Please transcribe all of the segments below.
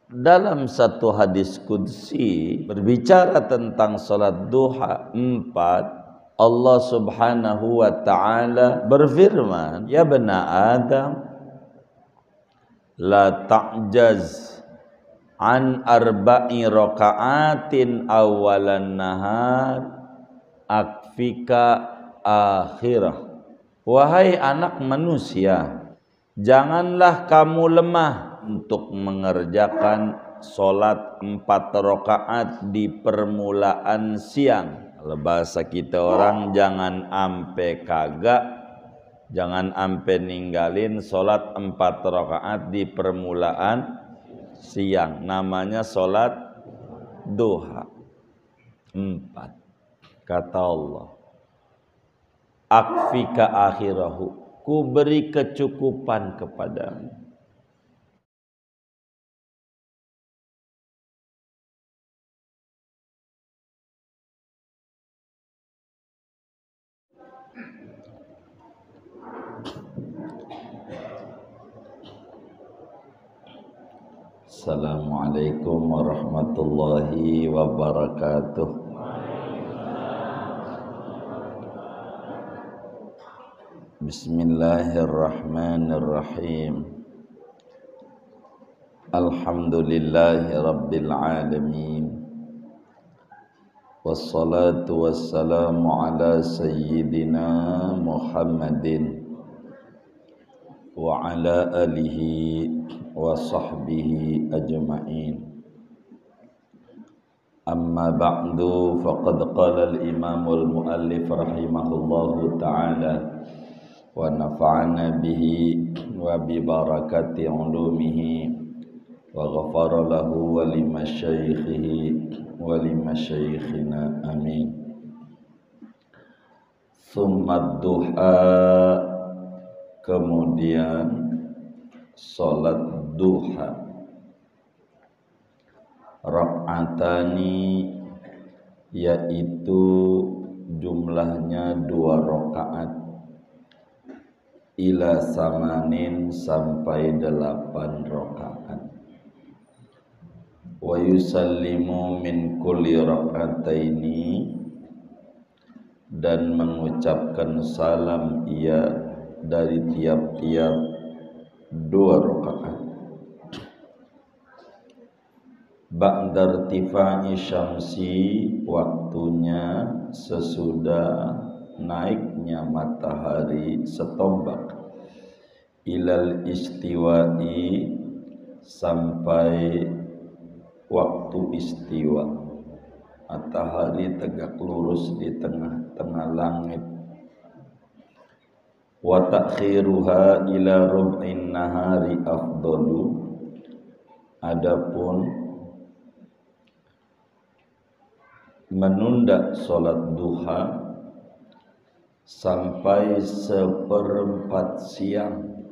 Dalam satu hadis qudsi berbicara tentang salat duha 4, Allah Subhanahu wa ta'ala berfirman, "Ya bani Adam, la ta'jaz an arba'i raka'atin awalan nahar akfika akhirah." Wahai anak manusia, janganlah kamu lemah untuk mengerjakan solat 4 rakaat di permulaan siang. Kalau bahasa kita orang, jangan ampe kagak, jangan ampe ninggalin solat 4 rakaat di permulaan siang. Namanya solat duha 4. Kata Allah, akfika akhirahu, ku beri kecukupan kepadamu. Assalamualaikum warahmatullahi wabarakatuh. Bismillahirrahmanirrahim. Alhamdulillahi rabbil alamin. Wassalatu wassalamu ala sayyidina Muhammadin wa ala alihi wa sahbihi ajma'in. Amma ba'du, faqad qala al-imamul muallif rahimahullahu ta'ala wa nafa'ana bihi wa bi barakati ulumihi wa ghafara lahu wa limasyaikhihi wa limasyaikhina amin. Tsumma duha, kemudian salat duha, rak'atani, yaitu jumlahnya 2 rakaat, ila samanin, sampai 8 rakaat. Wa yusallimu min kulli rak'ataini, dan mengucapkan salam ia dari tiap-tiap 2 rakaat. Ba'da irtifa'i syamsi, waktunya sesudah naiknya matahari setombak, ilal istiwa'i, sampai waktu istiwa, matahari tegak lurus di tengah-tengah langit. Wa ta'khiruha ila rub'in nahari afdalu, adapun menunda salat duha sampai 1/4 siang,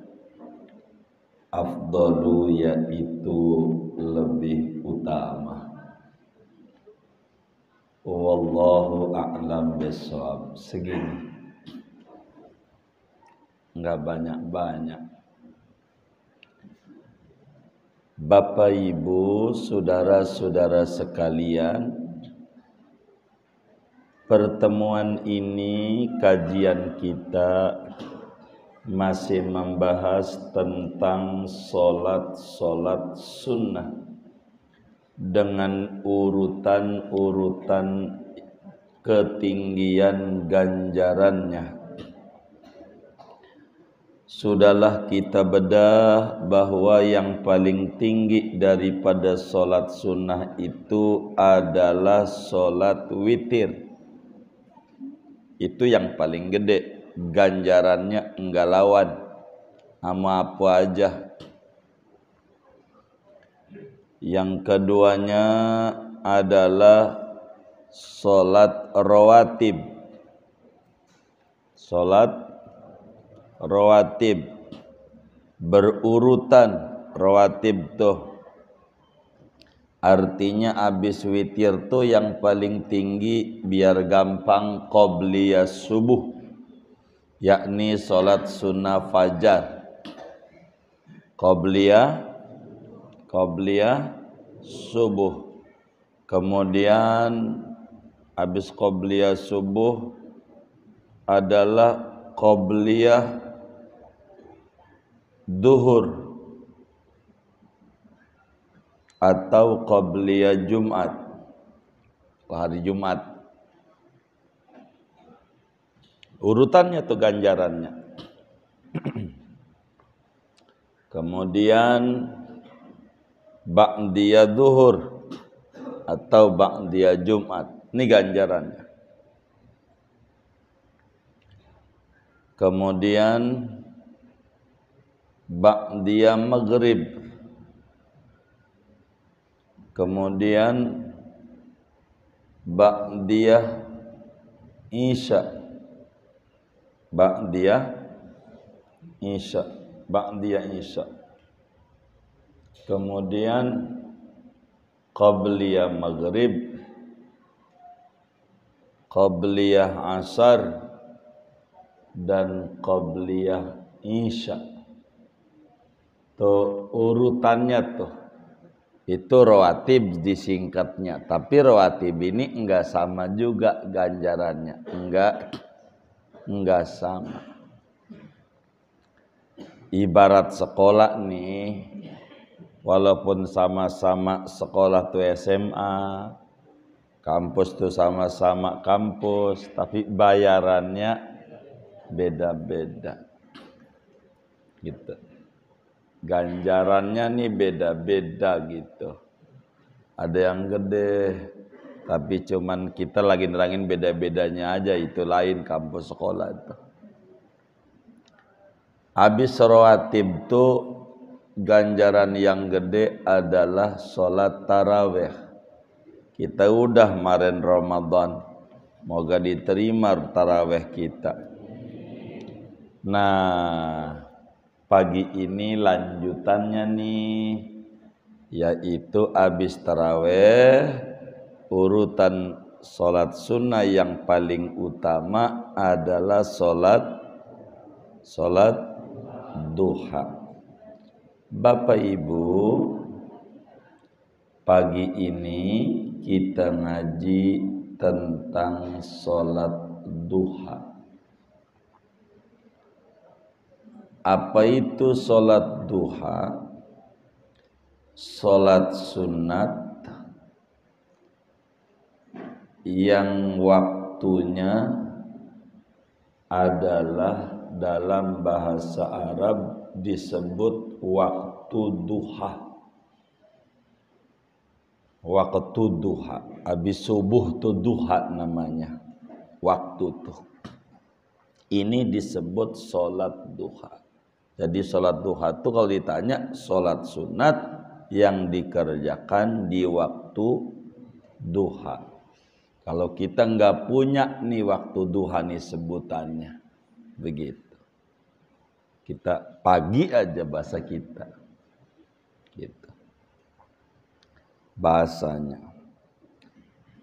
afdalu, yaitu lebih utama. Wallahu a'lam bishawab. Segini, enggak banyak-banyak. Bapak Ibu, saudara-saudara sekalian, pertemuan ini, kajian kita masih membahas tentang solat-solat sunnah dengan urutan-urutan ketinggian ganjarannya. Sudahlah kita bedah bahwa yang paling tinggi daripada solat sunnah itu adalah solat witir. Itu yang paling gede, ganjarannya enggak lawan sama apa aja. Yang keduanya adalah solat rawatib. Solat rawatib berurutan. Rawatib tuh artinya abis witir tuh yang paling tinggi biar gampang qobliyah subuh, yakni solat sunnah fajar. Qobliyah subuh. Kemudian habis qobliyah subuh adalah qobliyah duhur atau qobliyah Jumat, hari Jumat. Urutannya tuh ganjarannya. Kemudian ba'diyah duhur atau ba'diyah Jumat, ini ganjarannya. Kemudian ba'diyah maghrib. Kemudian ba'diyah isya. Ba'diyah isya. Kemudian qabliyah maghrib, qabliyah asar, dan qabliyah isya. Tuh urutannya tuh. Itu rawatib disingkatnya, tapi rawatib ini enggak sama juga ganjarannya, enggak sama. Ibarat sekolah nih, walaupun sama-sama sekolah tuh SMA, kampus tuh sama-sama kampus, tapi bayarannya beda-beda gitu. Ganjarannya nih beda-beda gitu. Ada yang gede, tapi cuman kita lagi nerangin beda-bedanya aja, itu lain kampus sekolah itu. Habis rawatib tuh ganjaran yang gede adalah sholat tarawih. Kita udah kemarin Ramadan, moga diterima tarawih kita. Nah, pagi ini lanjutannya nih, yaitu habis tarawih, urutan sholat sunnah yang paling utama adalah sholat duha. Bapak Ibu, pagi ini kita ngaji tentang sholat duha. Apa itu sholat duha? Sholat sunat yang waktunya adalah dalam bahasa Arab disebut waktu duha. Waktu duha, habis subuh tuh duha namanya, waktu tuh. Ini disebut sholat duha. Jadi sholat duha itu kalau ditanya sholat sunat yang dikerjakan di waktu duha. Kalau kita nggak punya nih waktu duha nih sebutannya, begitu. Kita pagi aja bahasa kita, gitu. Bahasanya.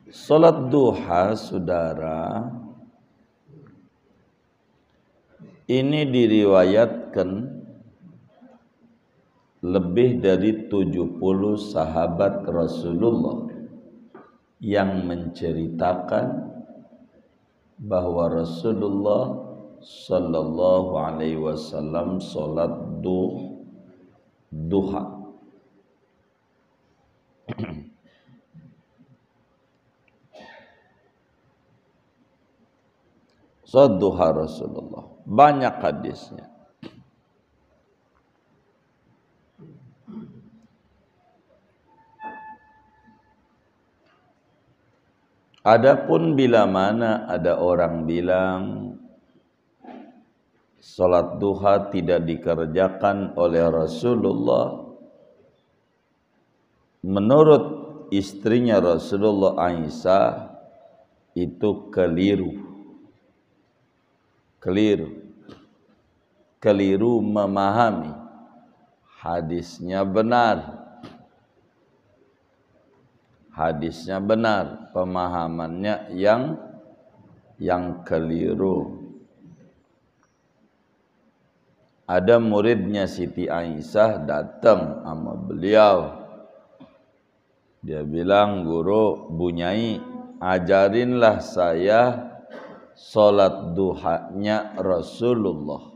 Sholat duha, saudara, ini diriwayatkan lebih dari 70 sahabat Rasulullah yang menceritakan bahwa Rasulullah sallallahu alaihi wasallam salat duha. Salat duha Rasulullah, banyak hadisnya. Adapun bila mana ada orang bilang salat duha tidak dikerjakan oleh Rasulullah, menurut istrinya Rasulullah Aisyah, itu keliru. Keliru memahami. Hadisnya benar. Hadisnya benar, pemahamannya yang keliru. Ada muridnya Siti Aisyah datang sama beliau. Dia bilang, guru, bunyai, ajarinlah saya sholat duhanya Rasulullah.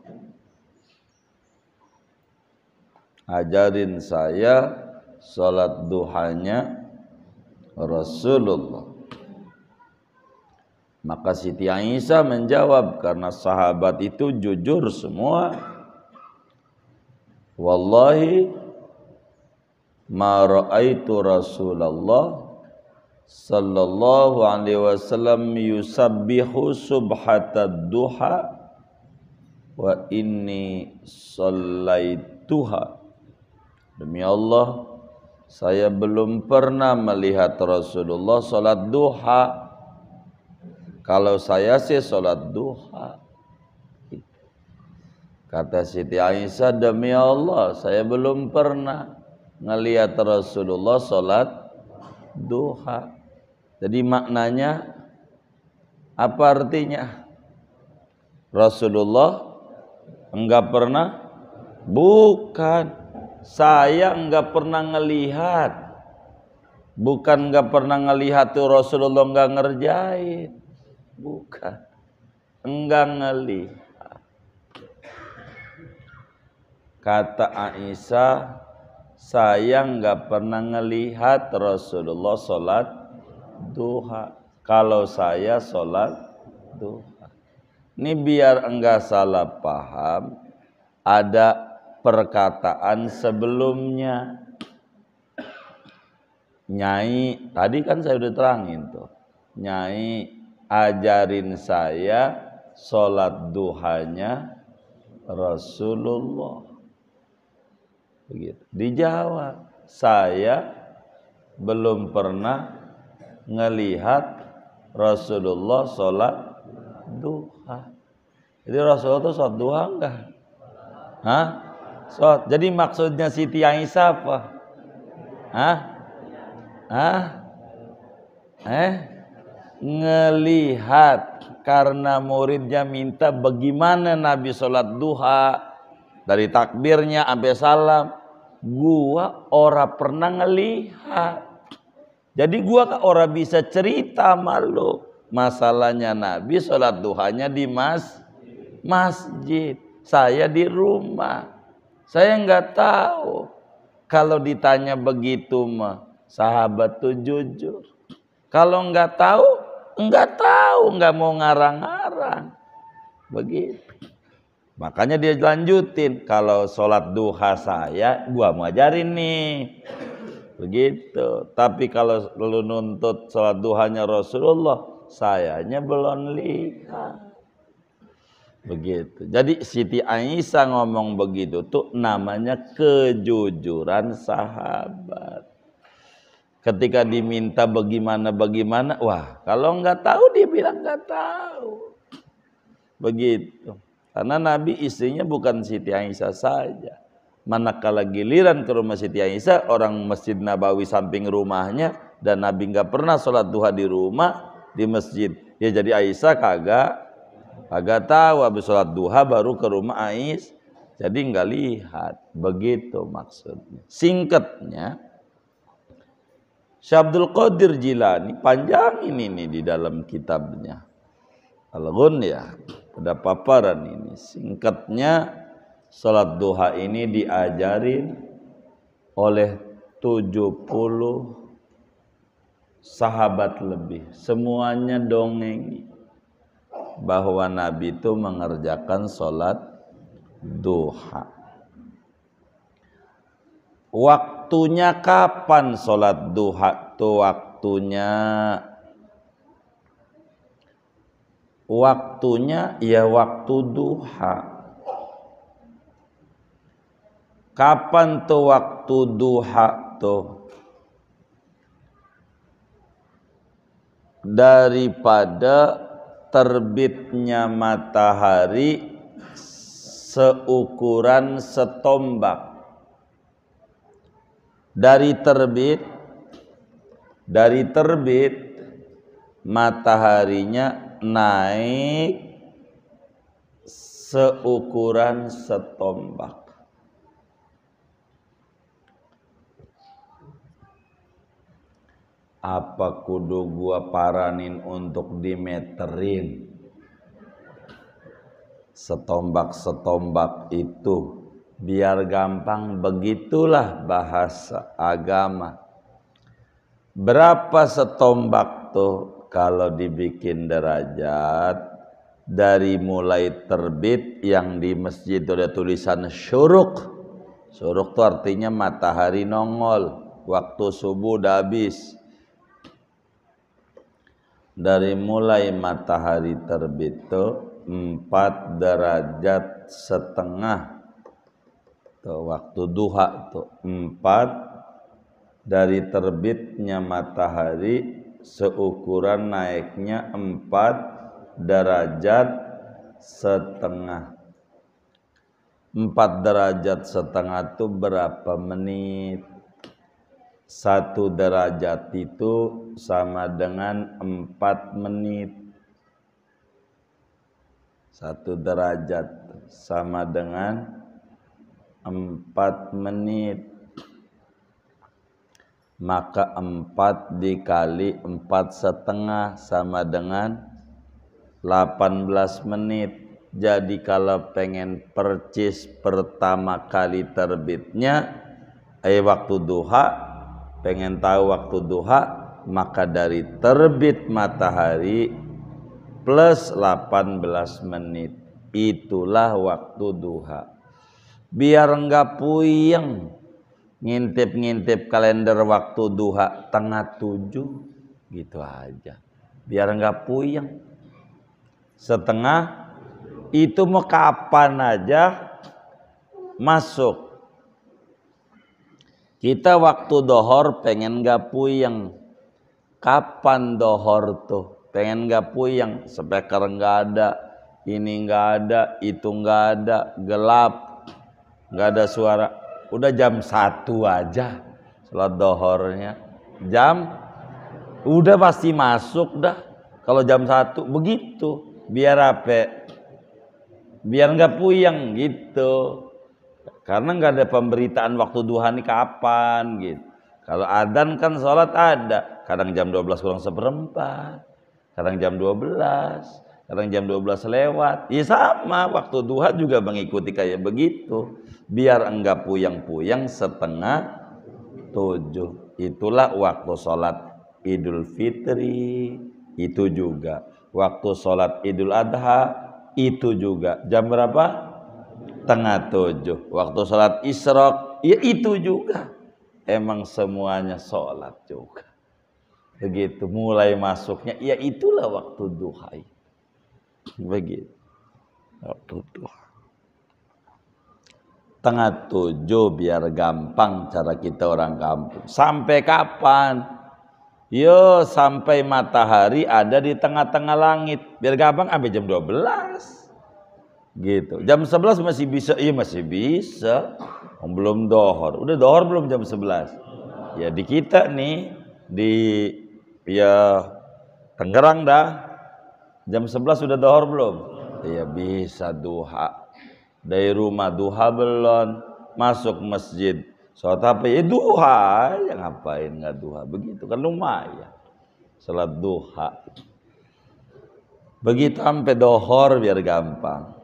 Ajarin saya sholat duhanya Rasulullah. Maka Siti Aisyah menjawab, karena sahabat itu jujur semua, wallahi ma ra'aitu Rasulullah sallallahu alaihi wasallam yusabbihu subhatad duha wa inni shallaituha. Demi Allah, saya belum pernah melihat Rasulullah salat duha. Kalau saya sih salat duha. Kata Siti Aisyah, demi Allah, saya belum pernah ngelihat Rasulullah salat duha. Jadi maknanya apa artinya? Rasulullah enggak pernah? Bukan. Saya enggak pernah ngelihat. Bukan enggak pernah ngelihat tuh Rasulullah enggak ngerjain. Bukan. Enggak ngelihat. Kata Aisyah, saya enggak pernah ngelihat Rasulullah salat duha. Kalau saya salat duha. Ini biar enggak salah paham, ada perkataan sebelumnya. Nyai, tadi kan saya udah terangin tuh. Nyai, ajarin saya sholat duhanya Rasulullah. Begitu. Dijawab, saya belum pernah ngelihat Rasulullah sholat duha. Jadi Rasulullah itu sholat duha enggak? Hah? Sholat. Jadi maksudnya Siti Aisyah apa? Hah? Hah? Ngelihat, karena muridnya minta bagaimana Nabi sholat duha dari takbirnya sampai salam. Gua ora pernah ngelihat. Jadi gua ora bisa cerita malu. Masalahnya Nabi sholat duhanya di masjid. Saya di rumah. Saya nggak tahu. Kalau ditanya begitu mah, sahabat tuh jujur. Kalau nggak tahu, nggak mau ngarang-ngarang. Begitu. Makanya dia lanjutin, kalau sholat duha saya, gua mau ajarin nih. Begitu. Tapi kalau lu nuntut sholat duhanya Rasulullah, sayanya belum lihat. Begitu. Jadi Siti Aisyah ngomong begitu tuh namanya kejujuran sahabat. Ketika diminta bagaimana, wah kalau nggak tahu dia bilang nggak tahu. Begitu. Karena Nabi istrinya bukan Siti Aisyah saja. Manakala giliran ke rumah Siti Aisyah, orang Masjid Nabawi samping rumahnya, dan Nabi nggak pernah sholat duha di rumah, di masjid. Ya jadi Aisyah kagak tahu, habis sholat duha baru ke rumah Aisyah. Jadi nggak lihat. Begitu maksudnya. Singkatnya, Syekh Abdul Qadir Jilani panjang ini di dalam kitabnya Al-Ghunyah, pada paparan ini. Singkatnya, salat duha ini diajarin oleh 70 sahabat lebih. Semuanya dongeng bahwa Nabi itu mengerjakan salat duha. Waktunya kapan sholat duha tuh waktunya ya waktu duha. Kapan tuh waktu duha tuh? Daripada terbitnya matahari seukuran setombak. Dari terbit mataharinya naik seukuran setombak. Apa kudu gua paranin untuk dimeterin? Setombak-setombak itu biar gampang, begitulah bahasa agama. Berapa setombak tuh kalau dibikin derajat? Dari mulai terbit yang di masjid ada tulisan syuruk. Syuruk tuh artinya matahari nongol, waktu subuh udah habis. Dari mulai matahari terbit tuh 4,5 derajat. Tuh waktu duha tuh 4 dari terbitnya matahari seukuran naiknya 4,5 derajat. 4,5 derajat tuh berapa menit? 1 derajat itu sama dengan 4 menit. 1 derajat sama dengan 4 menit. Maka 4 dikali 4,5 sama dengan 18 menit. Jadi kalau pengen percis pertama kali terbitnya waktu duha, pengen tahu waktu duha, maka dari terbit matahari plus 18 menit itulah waktu duha. Biar enggak puyeng ngintip-ngintip kalender waktu duha 6:30 gitu aja. Biar enggak puyeng. 6:30 itu mau kapan aja masuk. Kita waktu dohor pengen gak puyeng. Kapan dohor tuh? Pengen gak puyeng. Speaker gak ada, ini gak ada, itu gak ada, gelap, gak ada suara. Udah jam 1 aja salat dohornya. Udah pasti masuk dah. Kalau jam 1 begitu. Biar apa? Biar gak puyeng gitu. Karena nggak ada pemberitaan waktu duha nih kapan gitu. Kalau adzan kan sholat ada, kadang jam 12 kurang seperempat, kadang jam 12, kadang jam 12 lewat. Ya sama, waktu duha juga mengikuti kayak begitu. Biar enggak puyeng-puyeng 6:30. Itulah waktu sholat Idul Fitri, itu juga. Waktu sholat Idul Adha, itu juga. Jam berapa? 6:30. Waktu sholat Isyraq, ya itu juga. Emang semuanya sholat juga. Begitu mulai masuknya, ya itulah waktu duha. Begitu. Waktu duha. 6:30 biar gampang cara kita orang kampung. Sampai kapan? Yo, sampai matahari ada di tengah-tengah langit. Biar gampang sampai jam 12. Gitu. Jam 11 masih bisa, iya masih bisa. Belum dohor. Udah dohor belum jam 11? Ya di kita nih di Tangerang dah. Jam 11 sudah dohor belum? Iya bisa duha. Dari rumah duha belum, masuk masjid. Salat apa? Ya duha. Ya ngapain nggak duha? Begitu kan lumayan. Salat duha. Begitu sampai dohor biar gampang.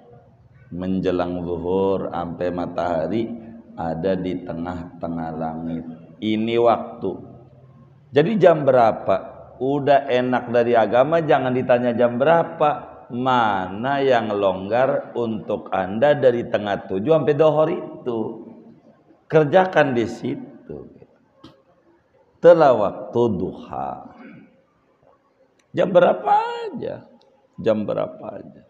Menjelang zuhur sampai matahari ada di tengah-tengah langit. Ini waktu. Jadi jam berapa? Udah enak dari agama, jangan ditanya jam berapa. Mana yang longgar untuk Anda dari 6:30 sampai dohor itu. Kerjakan di situ. Telah waktu duha. Jam berapa aja? Jam berapa aja?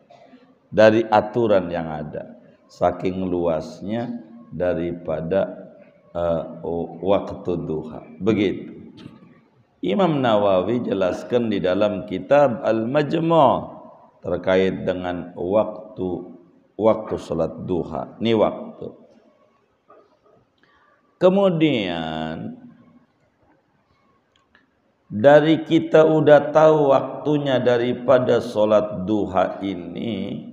Dari aturan yang ada, saking luasnya daripada waktu duha. Begitu Imam Nawawi jelaskan di dalam kitab Al-Majmu' terkait dengan waktu salat duha. Ini waktu. Kemudian dari kita udah tahu waktunya daripada salat duha ini,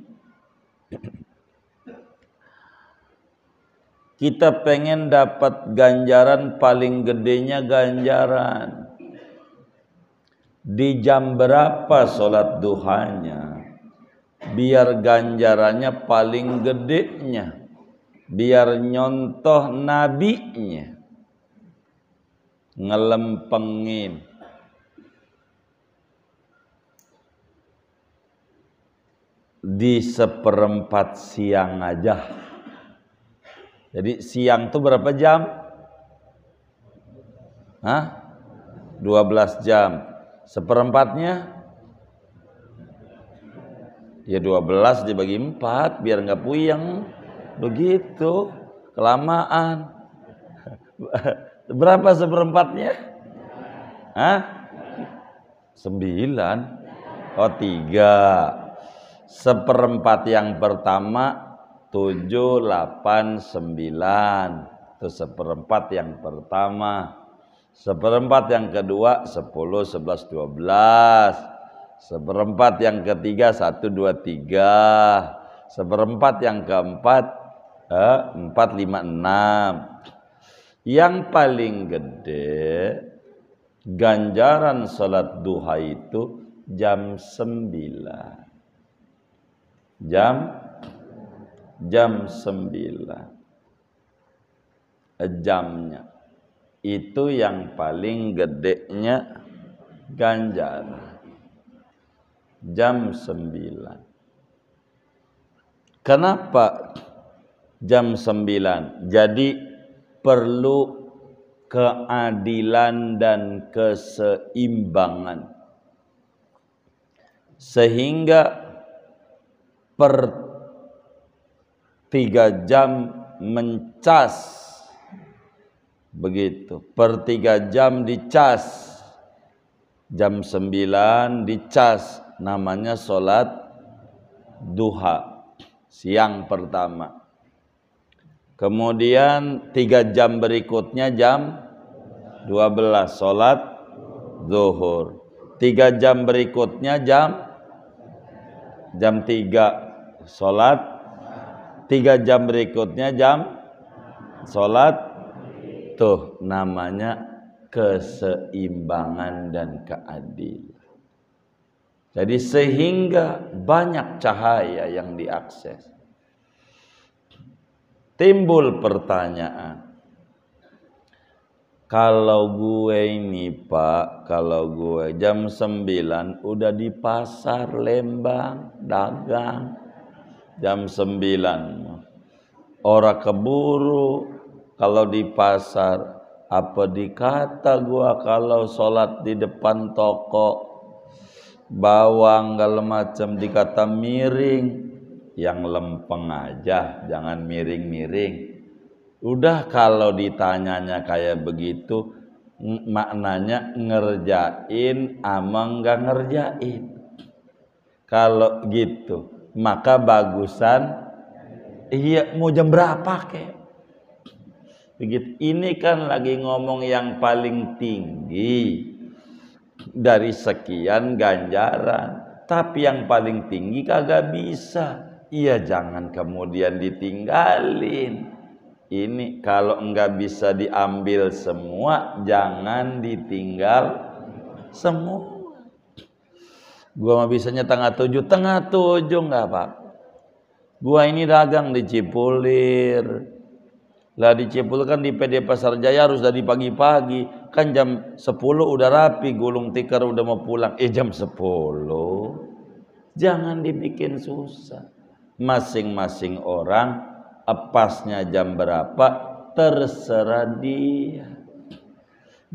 kita pengen dapat ganjaran paling gedenya ganjaran. Di jam berapa sholat duhanya? Biar ganjarannya paling gedenya, biar nyontoh nabinya, ngelempengin. Di seperempat siang aja. Jadi siang tuh berapa jam? 12 jam. Seperempatnya? Ya 12 dibagi 4 biar nggak puyeng. Begitu, kelamaan. Berapa seperempatnya? 9. Oh 3. Seperempat yang pertama 7, 8, 9. Itu seperempat yang pertama. Seperempat yang kedua 10, 11, 12. Seperempat yang ketiga 1, 2, 3. Seperempat yang keempat 4, 5, 6. Yang paling gede ganjaran salat duha itu jam 9. Jam 9 jamnya itu yang paling gedenya ganjaran jam 9. Kenapa jam 9? Jadi perlu keadilan dan keseimbangan sehingga per 3 jam mencas, begitu, per 3 jam dicas, jam 9 dicas, namanya sholat duha siang pertama. Kemudian 3 jam berikutnya jam 12 sholat zuhur. 3 jam berikutnya jam 3 sholat, 3 jam berikutnya jam sholat. Tuh namanya keseimbangan dan keadilan. Jadi sehingga banyak cahaya yang diakses. Timbul pertanyaan, kalau gue ini Pak, kalau gue jam 9 udah di pasar Lembang dagang, jam 9 orang keburu. Kalau di pasar apa dikata gua kalau sholat di depan toko bawang segala macam dikata miring, yang lempeng aja jangan miring-miring. Udah kalau ditanyanya kayak begitu maknanya ngerjain ama enggak ngerjain. Kalau gitu maka bagusan iya mau jam berapa kek. Begitu. Ini kan lagi ngomong yang paling tinggi dari sekian ganjaran, tapi yang paling tinggi kagak bisa. Iya jangan kemudian ditinggalin. Ini kalau enggak bisa diambil semua, jangan ditinggal semua. Gua mah bisanya tengah 7 enggak apa-apa. Gua ini dagang di Cipulir. Lah di Cipulir kan di PD Pasar Jaya harus dari pagi-pagi. Kan jam 10 udah rapi, gulung tikar udah mau pulang. Jam 10. Jangan dibikin susah. Masing-masing orang pasnya jam berapa terserah dia.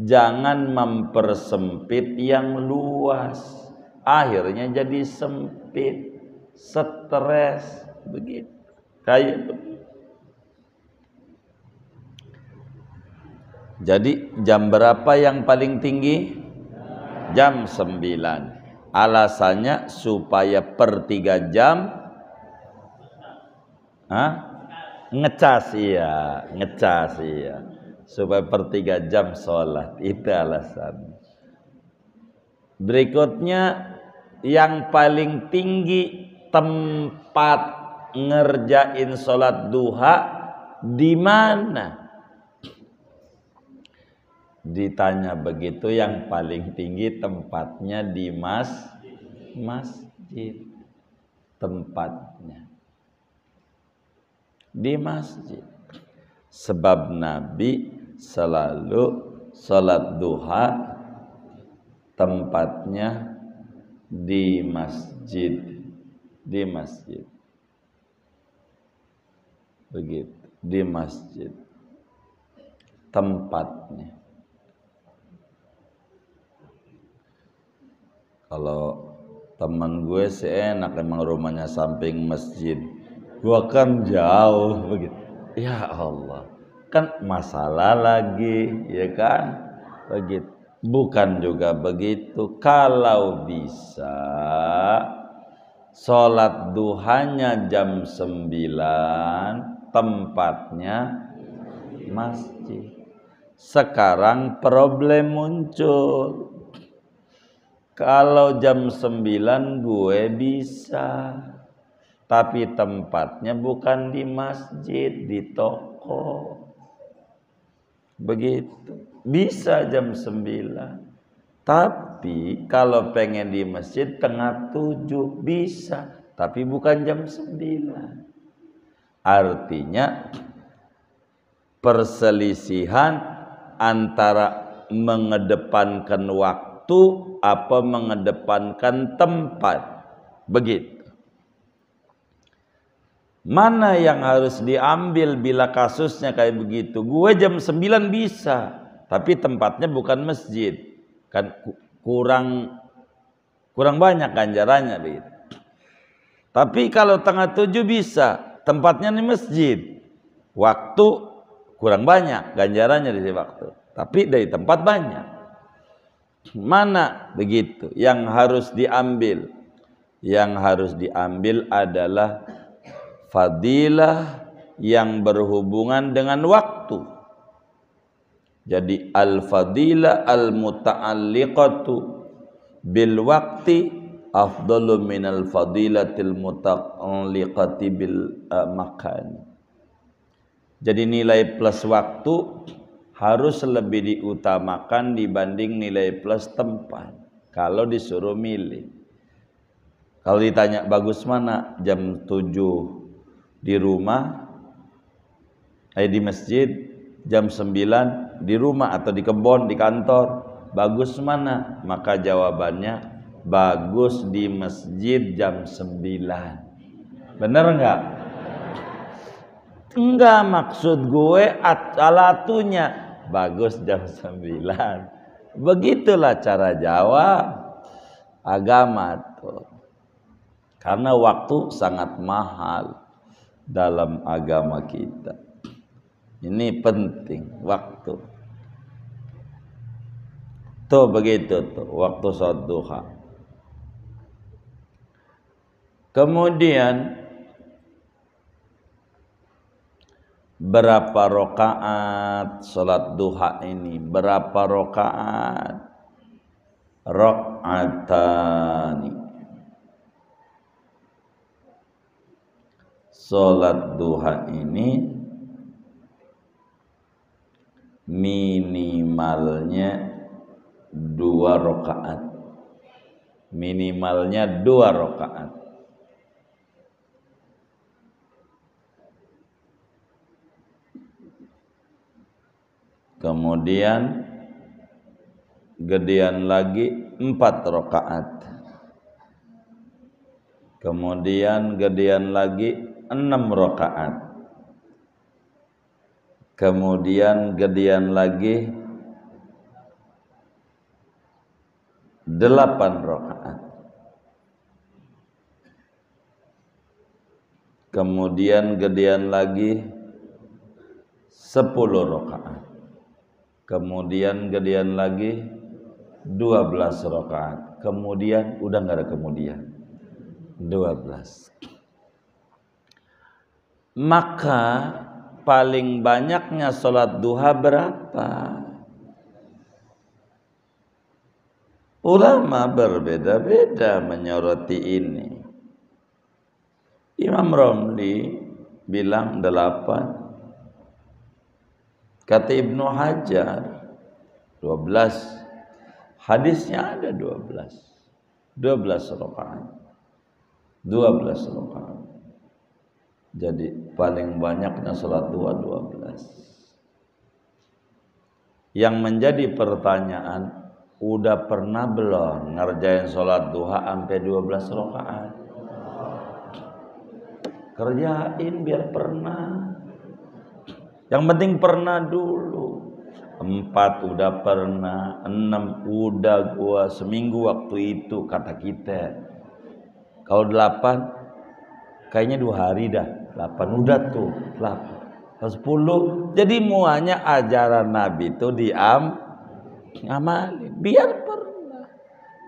Jangan mempersempit yang luas. Akhirnya jadi sempit, stres, begitu. Kayak begitu. Jadi jam berapa yang paling tinggi? Jam 9. Alasannya supaya per 3 jam ngecas iya. Supaya per 3 jam sholat. Itu alasan. Berikutnya yang paling tinggi tempat ngerjain sholat duha di mana? Ditanya begitu, yang paling tinggi tempatnya di masjid. Tempatnya di masjid. Sebab Nabi selalu salat duha tempatnya di masjid. Di masjid. Begitu, di masjid. Tempatnya. Kalau teman gue sih enak, emang rumahnya samping masjid. Gua kan jauh begitu. Ya Allah, kan masalah lagi, ya kan? Begitu. Bukan juga begitu. Kalau bisa sholat duhanya jam 9, tempatnya masjid. Sekarang problem muncul. Kalau jam 9 gue bisa, tapi tempatnya bukan di masjid, di toko. Begitu. Bisa jam 9. Tapi kalau pengen di masjid tengah 7 bisa, tapi bukan jam 9. Artinya perselisihan antara mengedepankan waktu apa mengedepankan tempat. Begitu. Mana yang harus diambil bila kasusnya kayak begitu? Gue jam 9 bisa, tapi tempatnya bukan masjid. Kan kurang banyak ganjarannya begitu. Tapi kalau tengah 7 bisa, tempatnya di masjid. Waktu kurang banyak ganjarannya dari waktu, tapi dari tempat banyak. Mana begitu yang harus diambil? Yang harus diambil adalah fadilah yang berhubungan dengan waktu. Jadi al-fadilah al-muta'alliqatu bil waqti afdalu minal fadilatil muta'alliqati bil makan. Jadi nilai plus waktu harus lebih diutamakan dibanding nilai plus tempat. Kalau disuruh milih. Kalau ditanya bagus mana? Jam 7 di rumah, di masjid, jam 9 di rumah atau di kebun, di kantor. Bagus mana? Maka jawabannya bagus di masjid jam 9. Bener enggak? Enggak, maksud gue alatunya bagus jam 9. Begitulah cara jawab agama tuh. Karena waktu sangat mahal dalam agama kita. Ini penting waktu. Tuh begitu tuh waktu sholat duha. Kemudian berapa rakaat sholat duha ini? Berapa rakaat? Rakaatani. Sholat duha ini minimalnya 2 rakaat. Minimalnya 2 rakaat. Kemudian gedean lagi 4 rakaat. Kemudian gedean lagi 6 rakaat. Kemudian gedean lagi 8 rakaat. Kemudian gedean lagi 10 rakaat. Kemudian gedean lagi 12 rakaat. Kemudian udah nggak ada kemudian. 12. Maka paling banyaknya sholat duha berapa? Ulama berbeda-beda menyoroti ini. Imam Romli bilang 8. Kata Ibnu Hajar 12. Hadisnya ada 12. 12 rakaat. 12 rakaat. Jadi paling banyaknya salat duha 12. Yang menjadi pertanyaan, udah pernah belum ngerjain salat duha sampai 12 rakaat? Kerjain biar pernah. Yang penting pernah dulu. 4 udah pernah, 6 udah gua seminggu waktu itu kata kita. Kalau 8 kayaknya 2 hari dah. 8 udah tuh, 8. 10 jadi muanya ajaran Nabi itu amalin biar pernah.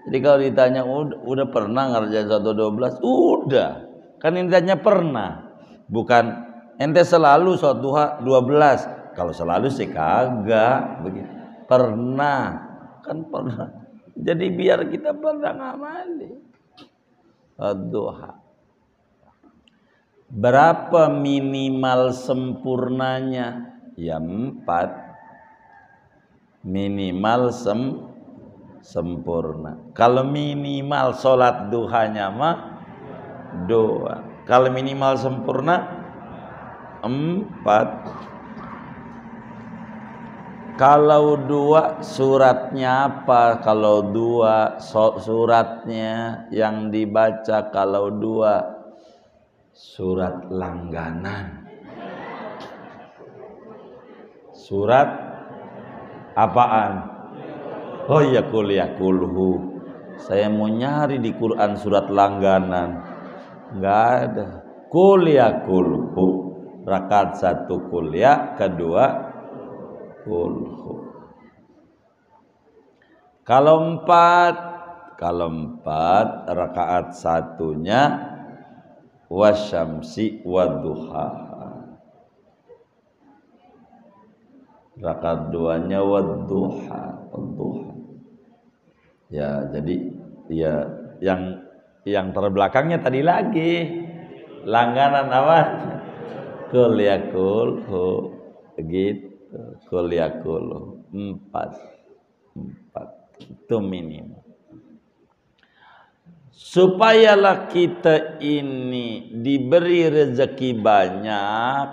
Jadi kalau ditanya udah pernah ngerjain 112? Udah. Kan intinya pernah. Bukan ente selalu sholat duha 12. Kalau selalu sih kagak begitu. Pernah, kan pernah. Jadi biar kita pernah ngamali. Duha. Berapa minimal sempurnanya? Ya 4. Minimal sempurna. Kalau minimal sholat duhanya mah 2. Kalau minimal sempurna 4. Kalau 2 suratnya apa? Kalau 2 suratnya yang dibaca, kalau 2 surat langganan. Surat apaan? Oh iya, kuliah kulhu. Saya mau nyari di Quran surat langganan, nggak ada. Kuliah kulhu. Rakaat 1 kuliah, kedua kulhu. Kalau 4 rakaat 1-nya wasyamsi wadduha. Rakaat 2-nya wadduha. Ya, jadi ya yang terbelakangnya tadi lagi langganan apa? Kuliah kulhu gitu. Kuliah kulhu 4 itu minimum. Supayalah kita ini diberi rezeki banyak,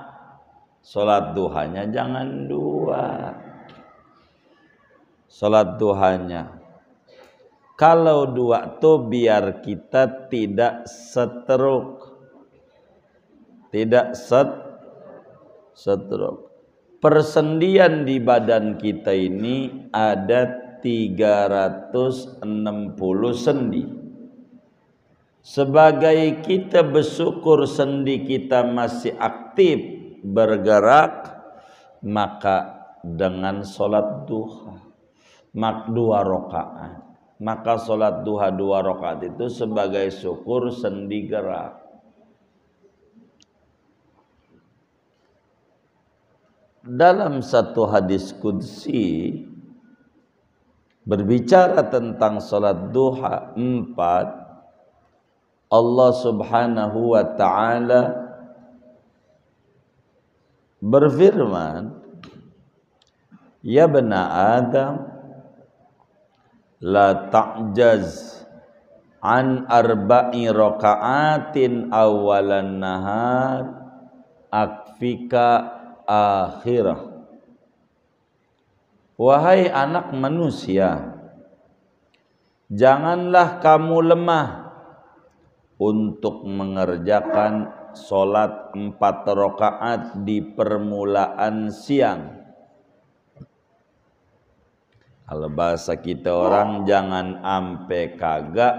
sholat duhanya jangan 2. Sholat duhanya kalau 2 tuh biar kita tidak stroke. Tidak stroke. Persendian di badan kita ini ada 360 sendi. Sebagai kita bersyukur sendi kita masih aktif bergerak, maka dengan sholat duha 2 rakaat, maka sholat duha 2 rakaat itu sebagai syukur sendi gerak. Dalam satu hadis qudsi berbicara tentang salat duha 4, Allah Subhanahu wa taala berfirman, ya bani Adam, la ta'jaz an 4 raka'atin awalan nahar akfika akhirah. Wahai anak manusia, janganlah kamu lemah untuk mengerjakan sholat 4 rakaat di permulaan siang. Kalau bahasa kita orang, jangan ampe kagak,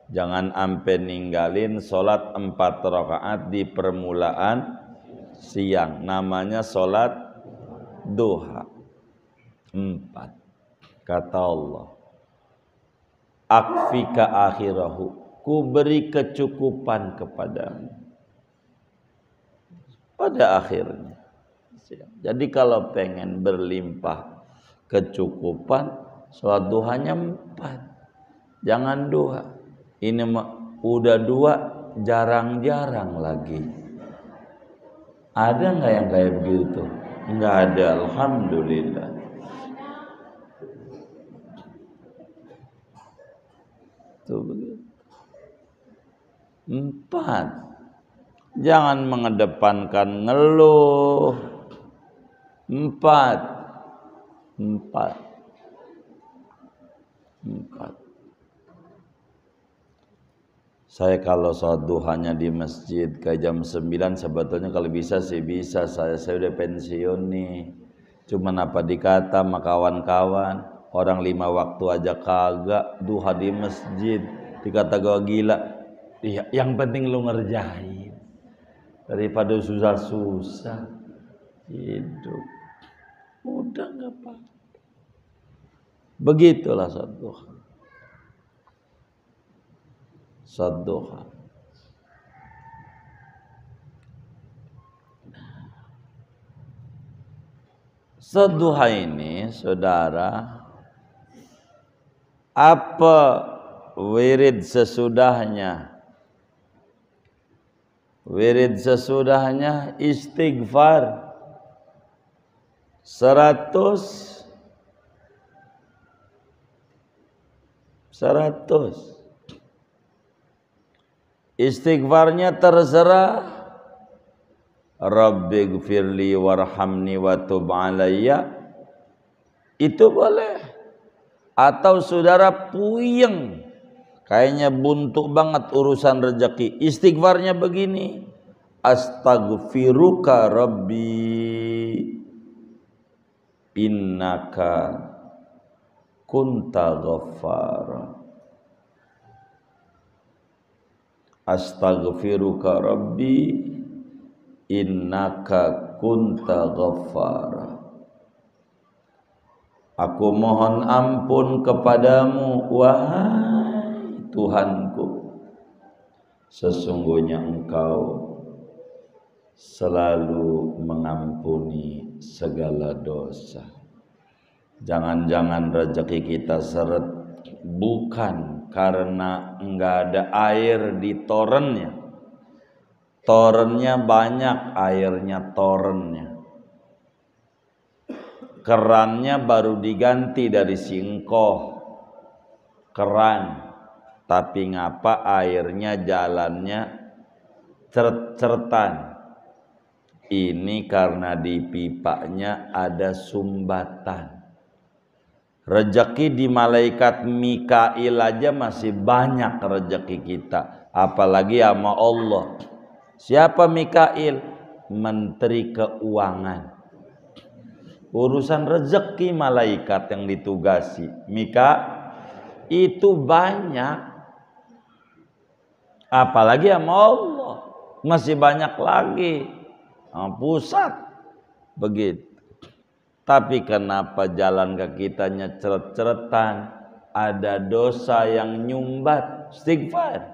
jangan ampe ninggalin sholat 4 rakaat di permulaan siang. Namanya sholat duha 4. Kata Allah, akfika akhirahu, ku beri kecukupan kepadamu pada akhirnya. Jadi kalau pengen berlimpah kecukupan, sholat duhanya 4, jangan 2. Ini udah 2 jarang-jarang lagi. Ada nggak yang kayak begitu? Nggak ada, alhamdulillah. Tuh begitu. 4. Jangan mengedepankan ngeluh. 4. Saya kalau sholat duhanya di masjid ke jam 9 sebetulnya kalau bisa sih bisa. Saya udah pensiun nih. Cuman apa dikata sama kawan-kawan, orang 5 waktu aja kagak duha di masjid, dikata gua gila. Iya, yang penting lu ngerjain daripada susah-susah hidup. Udah nggak apa. Begitulah sholat duha. Sholat duha. Sholat duha ini, saudara, apa wirid sesudahnya? Wirid sesudahnya istighfar 100. Istighfarnya terserah. Rabbighfirli warhamni wa tub alayya. Itu boleh. Atau saudara puyeng, kayaknya buntu banget urusan rezeki, istighfarnya begini, astaghfiruka rabbi innaka kunta ghaffara. Astaghfiruka rabbi innaka kunta ghaffara. Aku mohon ampun kepadamu, wahai Tuhanku, sesungguhnya Engkau selalu mengampuni segala dosa. Jangan-jangan rezeki kita seret bukan karena enggak ada air di torennya. Torennya banyak, airnya torennya. Kerannya baru diganti dari singkoh keran, tapi ngapa airnya jalannya ceret-ceretan? Ini karena di pipanya ada sumbatan. Rezeki di malaikat Mikail aja masih banyak rezeki kita, apalagi sama Allah. Siapa Mikail? Menteri Keuangan. Urusan rezeki malaikat yang ditugasi Mika itu banyak, apalagi sama Allah masih banyak lagi. Pusat begitu. Tapi kenapa jalan ke kitanya ceret-ceretan? Ada dosa yang nyumbat. Istighfar.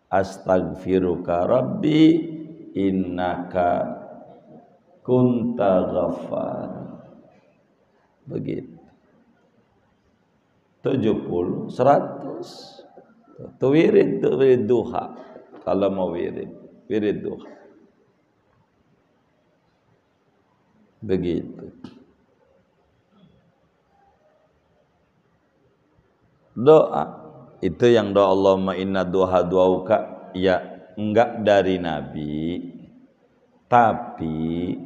Astaghfiruka rabbi innaka kunta ghaffar. Begitu. 70, 100. Itu wirid duha. Kalau mau wirid duha. Begitu. Doa itu yang doa Allahumma inna duha duauka, ya enggak dari Nabi, tapi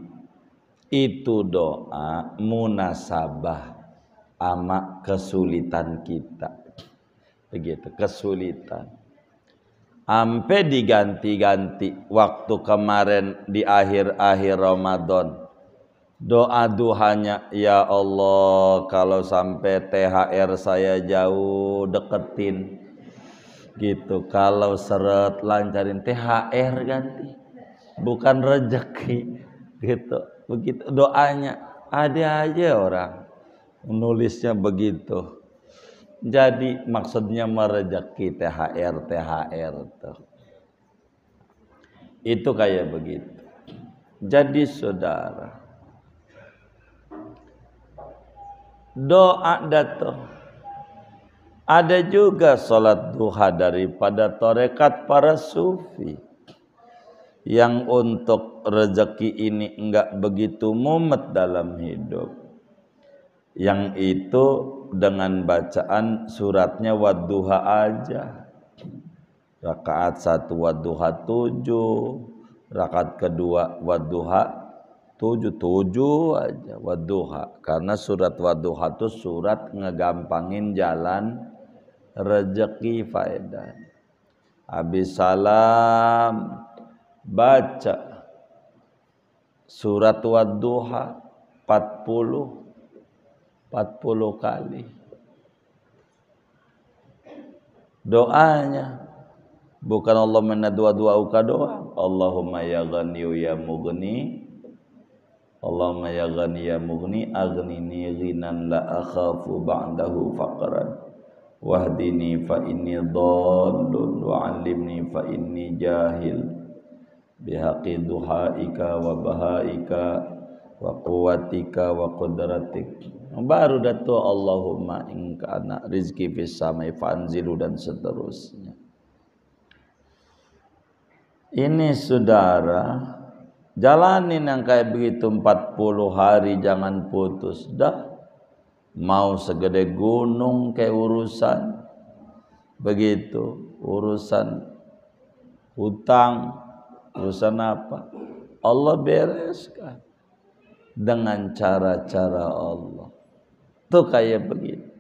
itu doa munasabah sama kesulitan kita. Begitu, kesulitan. Sampai diganti-ganti waktu kemarin di akhir-akhir Ramadan. Doa duhanya, ya Allah kalau sampai THR saya jauh deketin gitu, kalau seret lancarin THR ganti, bukan rezeki gitu. Begitu doanya. Ada aja orang menulisnya begitu. Jadi maksudnya merejeki THR tuh. Itu kayak begitu. Jadi saudara, doa datang. Ada juga sholat duha daripada tarekat para sufi yang untuk rezeki ini enggak begitu mumet dalam hidup. yang itu dengan bacaan suratnya wadduha aja. Rakaat 1 wadduha 7, rakaat kedua wadduha 7 aja wadduha, karena surat wadduha itu surat ngegampangin jalan rezeki faedah. Habis salam baca surat wadduha 40 kali. Doanya bukan Allahumma dua-duauka doang. Allahumma ya ghaniyu ya mughni, Allahumma ya ghani ya mughni aghnini ghinan la akhafu ba'dahu faqran wahdini fa inni dhallun wa'allimni fa inni jahil bihaqqi duhaika wa bahaika wa quwwatika wa qudratik. Baru datu Allahumma in kana rizqi fis samai fanzilu dan seterusnya. Ini saudara, jalanin yang kayak begitu 40 hari, jangan putus dah. Mau segede gunung kayak urusan begitu, urusan hutang, urusan apa, Allah bereskan dengan cara-cara Allah. Tuh kayak begitu.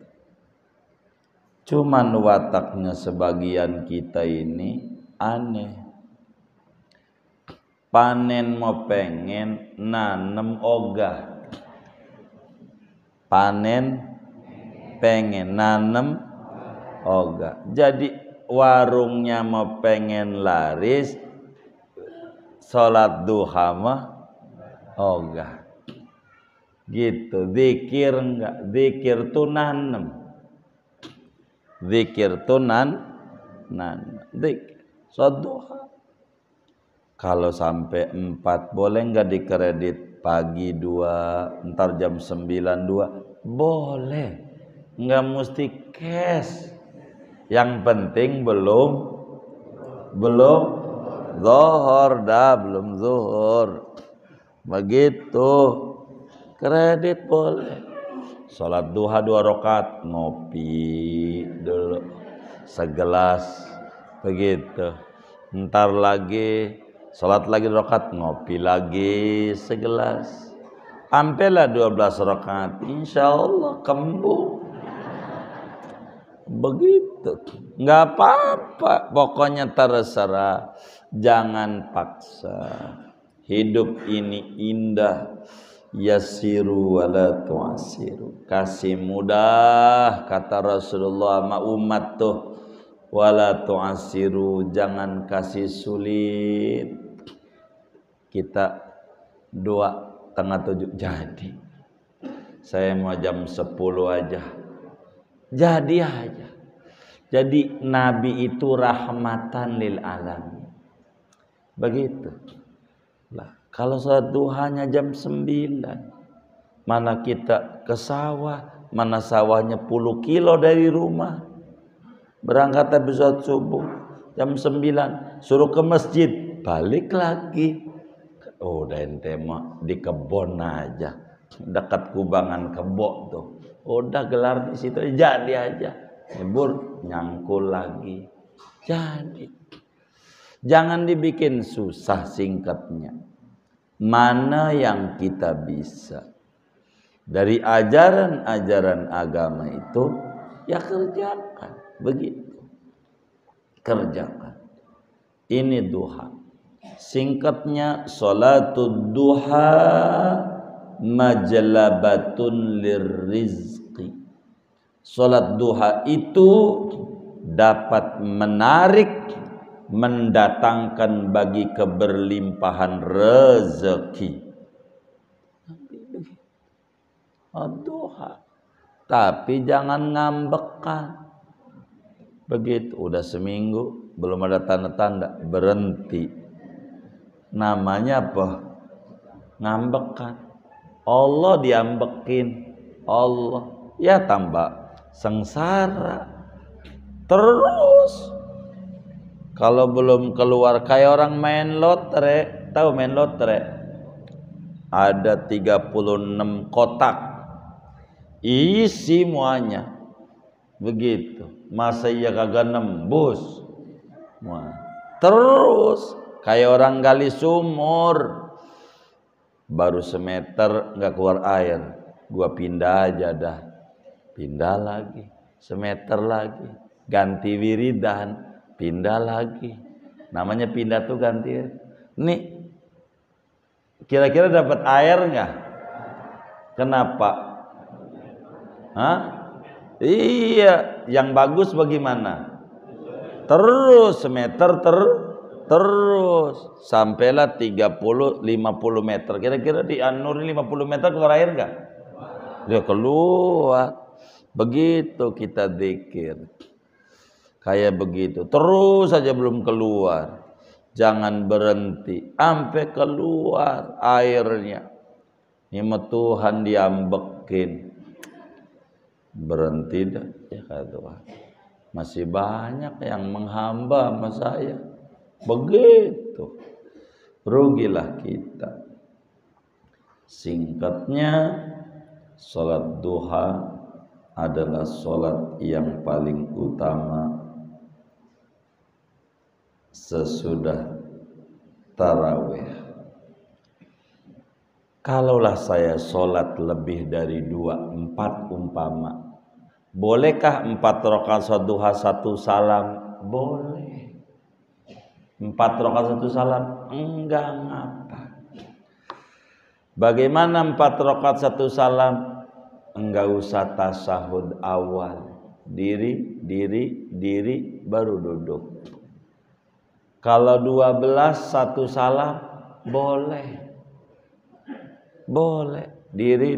Cuman wataknya sebagian kita ini aneh. Panen mau pengen, nanem ogah. Panen pengen, nanem ogah. Jadi warungnya mau pengen laris, sholat duha mah ogah. Gitu. Zikir enggak? Zikir tuh nanem. Zikir tuh nanem. Zikir. Sholat duha. Kalau sampai 4 boleh enggak dikredit pagi 2, ntar jam 9 2? Boleh. Enggak mesti cash. Yang penting belum zuhur dah, belum zuhur. Begitu. Kredit boleh. Salat duha 2 rakaat, ngopi dulu segelas begitu. Ntar lagi salat lagi rakaat, ngopi lagi segelas. Sampailah 12 rakaat, insyaallah kembung. Begitu. Enggak apa-apa, pokoknya terserah. Jangan paksa. Hidup ini indah. Yassiru wala tu'assiru. Kasih mudah kata Rasulullah sama umat tuh. Wala tu'assiru, jangan kasih sulit. Kita 6:30 jadi. Saya mau jam 10 aja. Jadi aja. Jadi Nabi itu rahmatan lil alamin. Begitu. Lah, kalau salat duhanya jam 9, mana kita ke sawah, mana sawahnya 10 kilo dari rumah. Berangkat habis sholat subuh jam 9, suruh ke masjid, balik lagi. Oh, udah ente mah di kebon aja, dekat kubangan kebo tuh. Udah gelar di situ, jadi aja. Nyebur nyangkul lagi. Jadi jangan dibikin susah, singkatnya. Mana yang kita bisa dari ajaran-ajaran agama itu, ya kerjakan. Begitu. Kerjakan. Ini duha. Singkatnya, salatul duha majlabatun lirrizqi. Salat duha itu dapat menarik, mendatangkan bagi keberlimpahan rezeki. Duha. Tapi jangan ngambekan. Begitu udah seminggu belum ada tanda-tanda, berhenti. Namanya apa? Ngambekan. Allah diambekin. Allah ya tambah sengsara. Terus kalau belum keluar kayak orang main lotre, tahu main lotre? Ada 36 kotak. isi muanya. Begitu. Masa iya kagak nembus? Terus kayak orang gali sumur, baru semeter nggak keluar air, gua pindah aja dah. Pindah lagi, semeter lagi, ganti wiridan, pindah lagi. Namanya pindah tuh ganti. Nih, kira-kira dapat air nggak? Kenapa? Hah? Iya, yang bagus bagaimana? Terus semeter terus sampailah 30-50 meter. Kira-kira di An-Nur 50 meter keluar air nggak? Dia keluar. Begitu kita zikir, kayak begitu terus saja belum keluar. Jangan berhenti sampai keluar airnya. Ini Tuhan diambekin. Berhenti dah ya kata Tuhan. Masih banyak yang menghamba sama saya. Begitu. Rugilah kita. Singkatnya, salat duha adalah salat yang paling utama sesudah tarawih. Kalaulah saya salat lebih dari 2-4 umpama, bolehkah 4 rakaat salat duha 1 salam? Boleh. 4 rakaat 1 salam? Enggak ngapa. Bagaimana 4 rakaat 1 salam? Enggak usah tasahud awal. Diri, baru duduk. Kalau 12 1 salam, boleh. Boleh. Diri.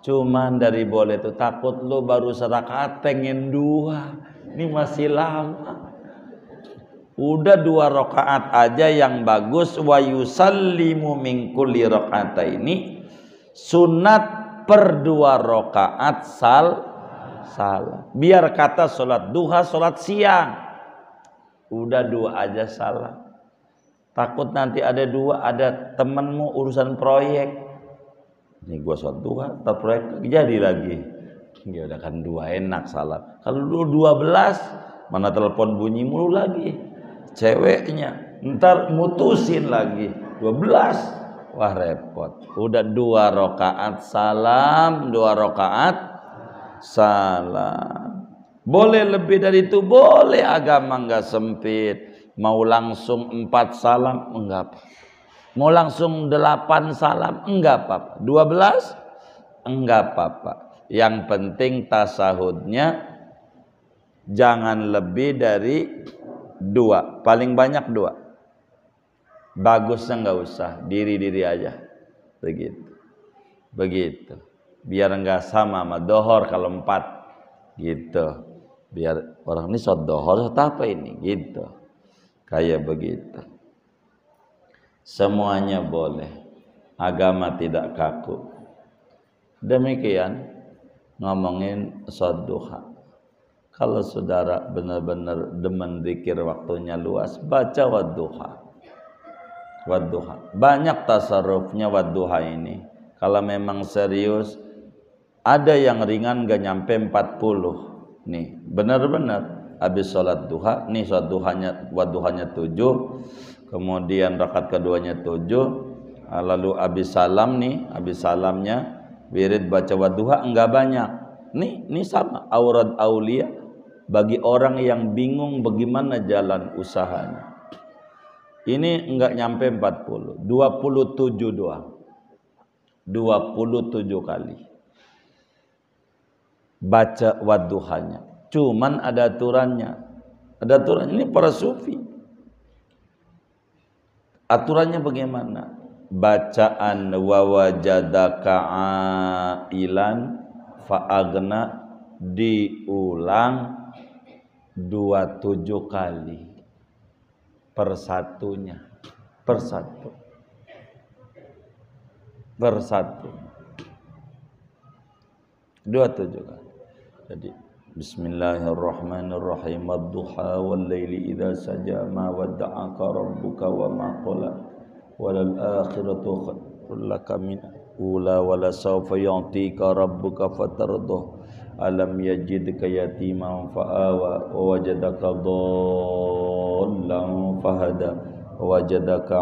Cuman dari boleh itu takut lu baru serakaat pengen 2. Ini masih lama. Udah 2 rakaat aja yang bagus. Wa yusallimu min kulli rakaataini. Sunat per 2 rakaat salam. Biar kata sholat duha, sholat siang. Udah 2 aja salam. Takut nanti ada 2, ada temenmu urusan proyek. Ini gua sholat duha, ntar proyek jadi lagi. Ya udah kan 2 enak salam. Kalau lu 12, mana telepon bunyi mulu lagi. Ceweknya, ntar mutusin lagi. 12. Wah repot. Udah 2 rakaat salam, 2 rakaat salam. Boleh lebih dari itu, boleh. Agama enggak sempit. Mau langsung 4 salam enggak apa. Mau langsung 8 salam enggak apa-apa. 12 enggak apa-apa. Yang penting tasahudnya jangan lebih dari 2. Paling banyak 2. Bagusnya nggak usah, diri aja, begitu, biar nggak sama dohor kalau 4, gitu, biar orang ini sholat dohor atau apa ini, gitu, kayak begitu. Semuanya boleh, agama tidak kaku. Demikian ngomongin sholat duha. Kalau saudara benar-benar demen zikir waktunya luas, baca wadduha. Banyak tasarrufnya wadduha ini. Kalau memang serius, ada yang ringan gak nyampe 40. Nih, benar-benar habis sholat duha, nih sholat duhanya, wadduhanya 7, kemudian rakaat keduanya 7, lalu habis salam nih, habis salamnya wirid baca wadduha enggak banyak. Nih sama aurad aulia bagi orang yang bingung bagaimana jalan usahanya. Ini enggak nyampe 40, 27 doang. 27 kali baca wadduhanya. Cuman ada aturannya. Ada aturannya, ini para sufi. Aturannya bagaimana? Bacaan wa wajadaka ailan fa'agna diulang 27 kali. Persatu. 27 kali. Jadi Bismillahirrahmanirrahim. Ad-duha wal laili idza saja ma wadda'aka rabbuka wa ma qala wal akhiratu khairul laka min ula wala sawfa yu'tika rabbuka fatardah alam yajidka yatiman fa'awa wa wajadaka dhallan fahada wa wajadaka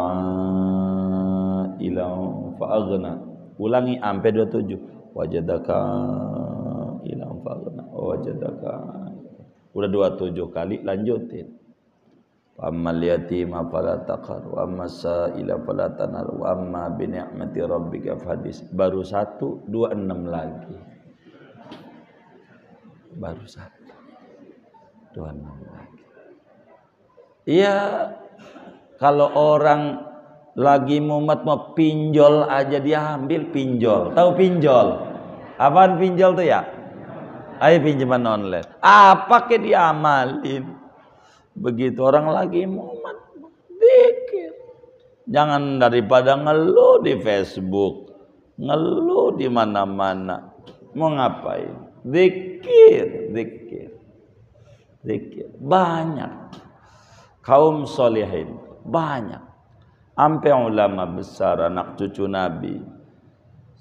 ilan fa'aghna. Ulangi sampai 27. Wajadaka ilan fa'aghna wa wajadaka. Udah 27 kali, lanjutin. Ammal yatima fala taqhar wa ammas sa'ila fala tanhar wa amma bi ni'mati rabbika fahadis. Baru 1, 2, 6 lagi. Baru 1, 2, 6 lagi. Iya, kalau orang lagi mumet mau pinjol aja dia ambil pinjol. Tahu pinjol? Apaan pinjol tuh ya? Ayo pinjaman online. Apa ke diamalin? Begitu orang lagi mumet, zikir. Jangan daripada ngeluh di Facebook, ngeluh di mana-mana. Mau ngapain? Zikir, zikir, zikir. Banyak kaum solehin, banyak. Sampai ulama besar, anak cucu Nabi,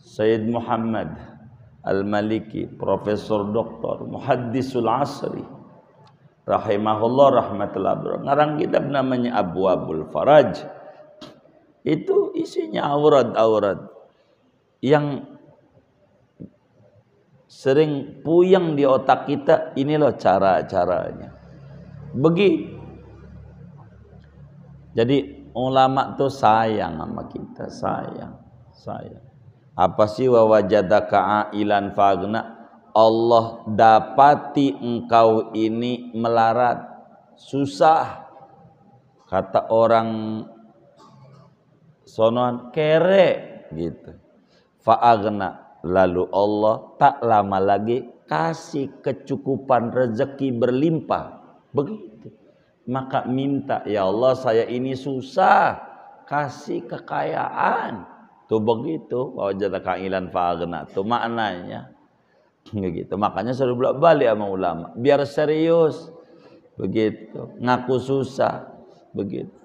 Sayyid Muhammad Al-Maliki, Profesor Doktor, Muhaddisul Asri, rahimahullah rahmatullah bro. Ngarang kitab namanya Abwabul Faraj. Itu isinya aurat-aurat yang sering puyeng di otak kita. Ini loh cara-caranya. Begitu. Jadi ulama tuh sayang sama kita, sayang. Apa sih wa wajadaka ailan faghna? Allah dapati engkau ini melarat, susah. Kata orang sonoan kere gitu. Fa'aghna, lalu Allah tak lama lagi kasih kecukupan rezeki berlimpah. Begitu. Maka minta, ya Allah saya ini susah, kasih kekayaan. Tuh begitu, wajadaka ailan fa'aghna. Tuh maknanya. Begitu. Makanya selalu bolak-balik sama ulama biar serius. Begitu. Ngaku susah. Begitu.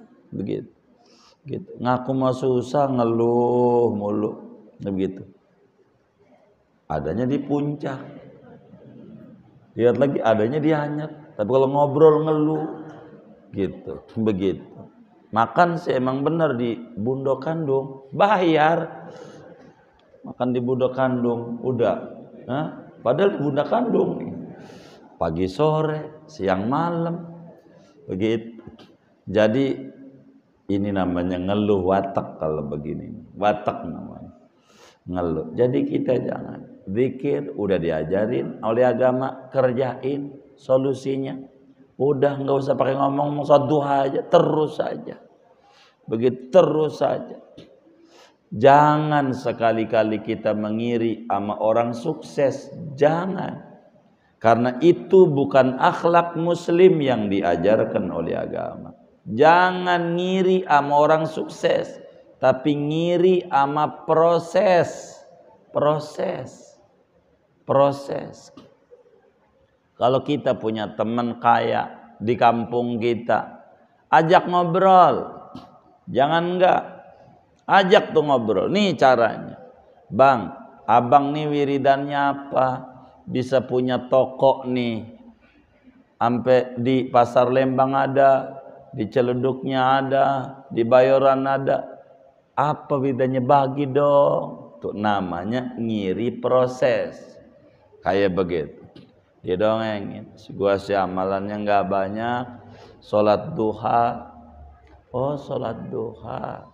Gitu. Ngaku mau susah, ngeluh mulu. Begitu. Adanya di puncak. Lihat lagi adanya di hanyut. Tapi kalau ngobrol ngeluh. Gitu. Begitu. Makan sih emang benar di Bundo Kandung, bayar. Makan di Bundo Kandung udah. Hah? Padahal Bunda Kandung pagi sore, siang malam, begitu. Jadi ini namanya ngeluh watak kalau begini, watak namanya ngeluh. Jadi kita jangan zikir, udah diajarin oleh agama, kerjain solusinya. Udah nggak usah pakai ngomong sholat duha aja, terus saja, begitu terus saja. Jangan sekali-kali kita mengiri sama orang sukses. Jangan. Karena itu bukan akhlak muslim yang diajarkan oleh agama. Jangan ngiri sama orang sukses. Tapi ngiri sama proses. Proses. Kalau kita punya teman kaya di kampung kita, ajak ngobrol. Jangan enggak. Ajak tuh ngobrol. Nih caranya. Bang, abang nih wiridannya apa? Bisa punya toko nih. Sampai di Pasar Lembang ada, di Celeduknya ada, di Bayoran ada. Apa bedanya? Bagi dong. Tuh namanya ngiri proses. Kayak begitu. Dia dongengin. Gua sih amalannya nggak banyak. Sholat duha. Oh, sholat duha.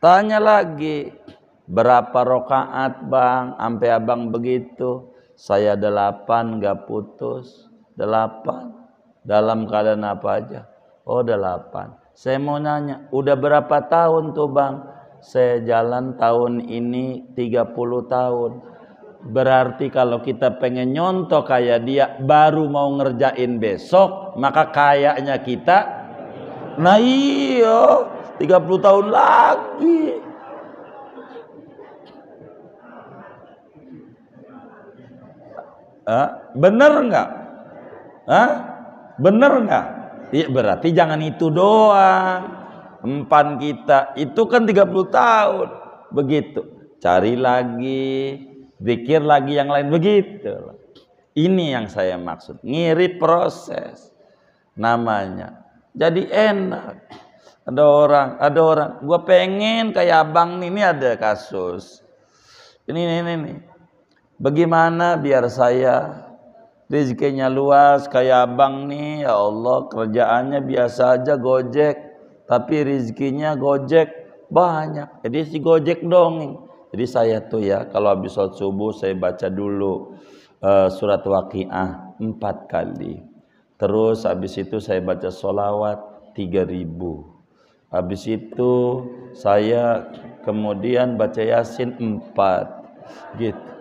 Tanya lagi, berapa rakaat bang? Sampai abang begitu. Saya 8 gak putus. 8. Dalam keadaan apa aja? Oh 8. Saya mau nanya, udah berapa tahun tuh bang? Saya jalan tahun ini 30 tahun. Berarti kalau kita pengen nyontoh kayak dia, baru mau ngerjain besok, maka kayaknya kita, nah iya, 30 tahun lagi. Bener nggak? Bener nggak? Iya, berarti jangan itu doang. Empan kita itu kan 30 tahun. Begitu. cari lagi, zikir lagi yang lain, begitu. Ini yang saya maksud, ngiri proses namanya. Jadi enak. Ada orang, gua pengen kayak abang nih, ini ada kasus. Ini. Bagaimana biar saya rezekinya luas kayak abang nih, ya Allah, kerjaannya biasa aja Gojek, tapi rezekinya Gojek banyak. Jadi si Gojek dong. Jadi saya tuh ya, kalau habis sholat subuh saya baca dulu surat Waqiah 4 kali. Terus habis itu saya baca sholawat 3000. Habis itu saya kemudian baca Yasin 4 gitu.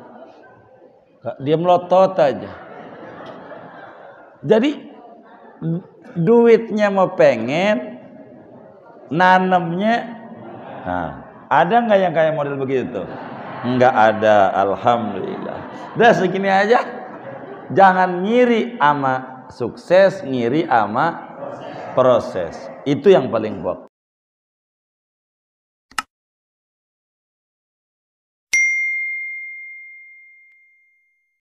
Dia melotot aja. Jadi duitnya mau pengen, nanemnya, nah, ada nggak yang kayak model begitu? Nggak ada, alhamdulillah. Udah segini aja. Jangan ngiri ama sukses, ngiri ama proses. Itu yang paling pokok.